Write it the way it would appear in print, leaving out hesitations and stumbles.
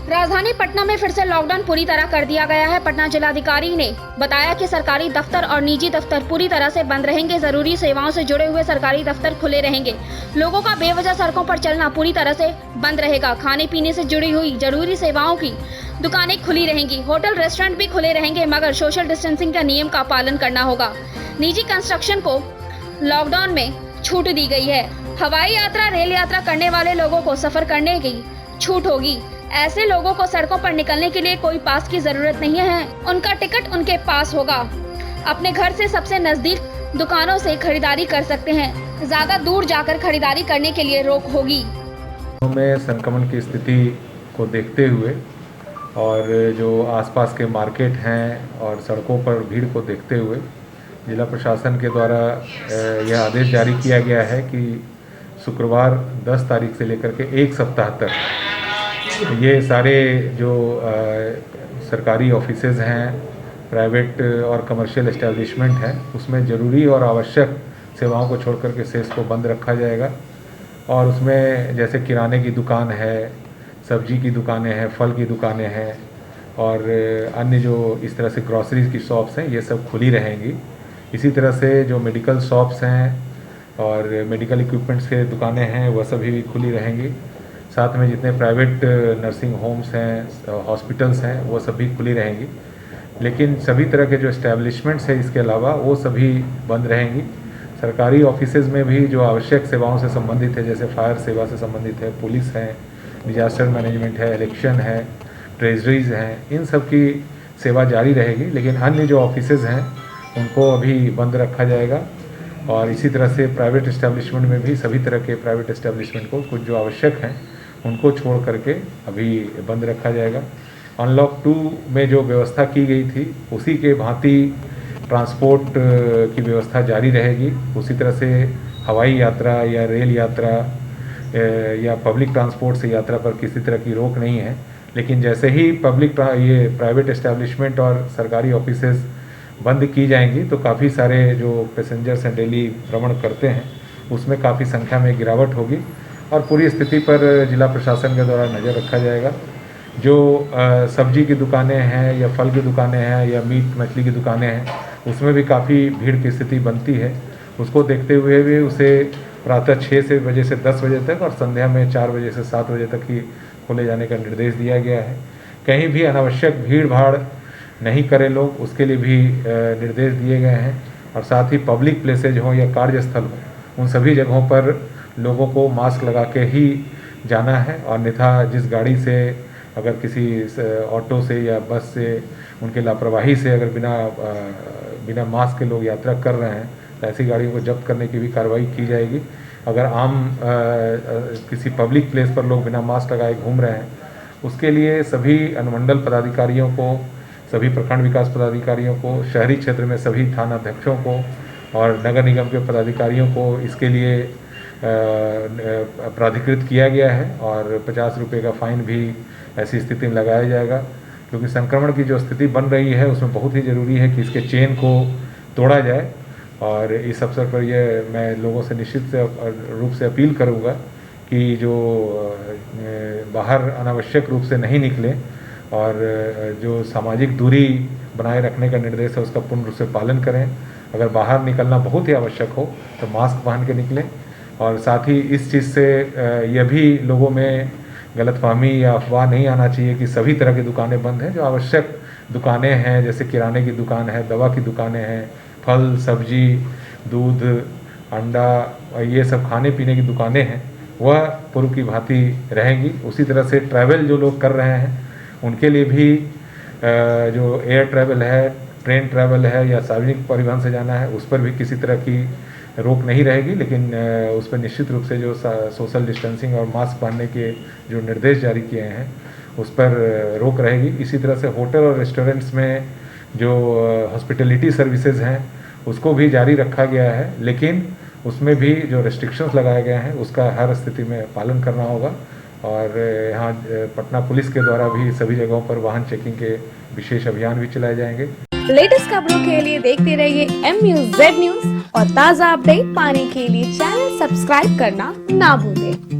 राजधानी पटना में फिर से लॉकडाउन पूरी तरह कर दिया गया है। पटना जिलाधिकारी ने बताया कि सरकारी दफ्तर और निजी दफ्तर पूरी तरह से बंद रहेंगे। जरूरी सेवाओं से जुड़े हुए सरकारी दफ्तर खुले रहेंगे। लोगों का बेवजह सड़कों पर चलना पूरी तरह से बंद रहेगा। खाने पीने से जुड़ी हुई जरूरी सेवाओं की दुकानें खुली रहेंगी। होटल रेस्टोरेंट भी खुले रहेंगे, मगर सोशल डिस्टेंसिंग का नियम का पालन करना होगा। निजी कंस्ट्रक्शन को लॉकडाउन में छूट दी गई है। हवाई यात्रा, रेल यात्रा करने वाले लोगों को सफर करने की छूट होगी। ऐसे लोगों को सड़कों पर निकलने के लिए कोई पास की जरूरत नहीं है। उनका टिकट उनके पास होगा। अपने घर से सबसे नजदीक दुकानों से खरीदारी कर सकते हैं। ज्यादा दूर जाकर खरीदारी करने के लिए रोक होगी। में संक्रमण की स्थिति को देखते हुए और जो आसपास के मार्केट हैं और सड़कों पर भीड़ को देखते हुए जिला प्रशासन के द्वारा यह आदेश जारी किया गया है कि शुक्रवार 10 तारीख से लेकर के एक सप्ताह तक ये सारे जो सरकारी ऑफिसेज हैं, प्राइवेट और कमर्शियल एस्टेब्लिशमेंट हैं, उसमें ज़रूरी और आवश्यक सेवाओं को छोड़ करके शेष को बंद रखा जाएगा। और उसमें जैसे किराने की दुकान है, सब्जी की दुकानें हैं, फल की दुकानें हैं और अन्य जो इस तरह से ग्रॉसरीज की शॉप्स हैं, ये सब खुली रहेंगी। इसी तरह से जो मेडिकल शॉप्स हैं और मेडिकल इक्विपमेंट्स के दुकानें हैं, वह सभी भी खुली रहेंगी। साथ में जितने प्राइवेट नर्सिंग होम्स हैं, हॉस्पिटल्स हैं, वो सभी खुली रहेंगी। लेकिन सभी तरह के जो एस्टेब्लिशमेंट्स हैं इसके अलावा वो सभी बंद रहेंगी। सरकारी ऑफिसेज में भी जो आवश्यक सेवाओं से संबंधित है, जैसे फायर सेवा से संबंधित है, पुलिस है, डिजास्टर मैनेजमेंट है, इलेक्शन है, ट्रेजरीज हैं, इन सब की सेवा जारी रहेगी। लेकिन अन्य जो ऑफिसेज हैं उनको अभी बंद रखा जाएगा। और इसी तरह से प्राइवेट एस्टेब्लिशमेंट में भी सभी तरह के प्राइवेट एस्टेब्लिशमेंट को कुछ जो आवश्यक हैं उनको छोड़ करके अभी बंद रखा जाएगा। अनलॉक 2 में जो व्यवस्था की गई थी उसी के भांति ट्रांसपोर्ट की व्यवस्था जारी रहेगी। उसी तरह से हवाई यात्रा या रेल यात्रा या पब्लिक ट्रांसपोर्ट से यात्रा पर किसी तरह की रोक नहीं है। लेकिन जैसे ही ये प्राइवेट एस्टेब्लिशमेंट और सरकारी ऑफिसेज बंद की जाएंगी तो काफ़ी सारे जो पैसेंजर्स हैं डेली भ्रमण करते हैं उसमें काफ़ी संख्या में गिरावट होगी और पूरी स्थिति पर जिला प्रशासन के द्वारा नज़र रखा जाएगा। जो सब्जी की दुकानें हैं या फल की दुकानें हैं या मीट मछली की दुकानें हैं उसमें भी काफ़ी भीड़ की स्थिति बनती है। उसको देखते हुए भी उसे प्रातः 6 बजे से 10 बजे तक और संध्या में 4 बजे से 7 बजे तक ही खोले जाने का निर्देश दिया गया है। कहीं भी अनावश्यक भीड़ भाड़ नहीं करें लोग, उसके लिए भी निर्देश दिए गए हैं। और साथ ही पब्लिक प्लेसेज हों या कार्यस्थल हो, उन सभी जगहों पर लोगों को मास्क लगा के ही जाना है। और अन्यथा जिस गाड़ी से अगर किसी ऑटो से या बस से उनके लापरवाही से अगर बिना मास्क के लोग यात्रा कर रहे हैं तो ऐसी गाड़ियों को जब्त करने की भी कार्रवाई की जाएगी। अगर किसी पब्लिक प्लेस पर लोग बिना मास्क लगाए घूम रहे हैं उसके लिए सभी अनुमंडल पदाधिकारियों को, सभी प्रखंड विकास पदाधिकारियों को, शहरी क्षेत्र में सभी थानाध्यक्षों को और नगर निगम के पदाधिकारियों को इसके लिए प्राधिकृत किया गया है और 50 रुपये का फाइन भी ऐसी स्थिति में लगाया जाएगा। क्योंकि संक्रमण की जो स्थिति बन रही है उसमें बहुत ही ज़रूरी है कि इसके चेन को तोड़ा जाए। और इस अवसर पर मैं लोगों से निश्चित रूप से अपील करूँगा कि जो बाहर अनावश्यक रूप से नहीं निकलें और जो सामाजिक दूरी बनाए रखने का निर्देश है उसका पूर्ण रूप से पालन करें। अगर बाहर निकलना बहुत ही आवश्यक हो तो मास्क पहन के निकलें। और साथ ही इस चीज़ से यह भी लोगों में गलतफहमी या अफवाह नहीं आना चाहिए कि सभी तरह की दुकानें बंद हैं। जो आवश्यक दुकानें हैं जैसे किराने की दुकान है, दवा की दुकानें हैं, फल सब्जी, दूध, अंडा, ये सब खाने पीने की दुकानें हैं, वह पूर्व की भांति रहेंगी। उसी तरह से ट्रैवल जो लोग कर रहे हैं उनके लिए भी जो एयर ट्रैवल है, ट्रेन ट्रैवल है या सार्वजनिक परिवहन से जाना है उस पर भी किसी तरह की रोक नहीं रहेगी। लेकिन उस पर निश्चित रूप से जो सोशल डिस्टेंसिंग और मास्क पहनने के जो निर्देश जारी किए हैं उस पर रोक रहेगी। इसी तरह से होटल और रेस्टोरेंट्स में जो हॉस्पिटलिटी सर्विसेज हैं उसको भी जारी रखा गया है। लेकिन उसमें भी जो रेस्ट्रिक्शंस लगाए गए हैं उसका हर स्थिति में पालन करना होगा। और यहाँ पटना पुलिस के द्वारा भी सभी जगहों पर वाहन चेकिंग के विशेष अभियान भी चलाए जाएंगे। लेटेस्ट खबरों के लिए देखते रहिए MUZ न्यूज और ताज़ा अपडेट पाने के लिए चैनल सब्सक्राइब करना ना भूलें।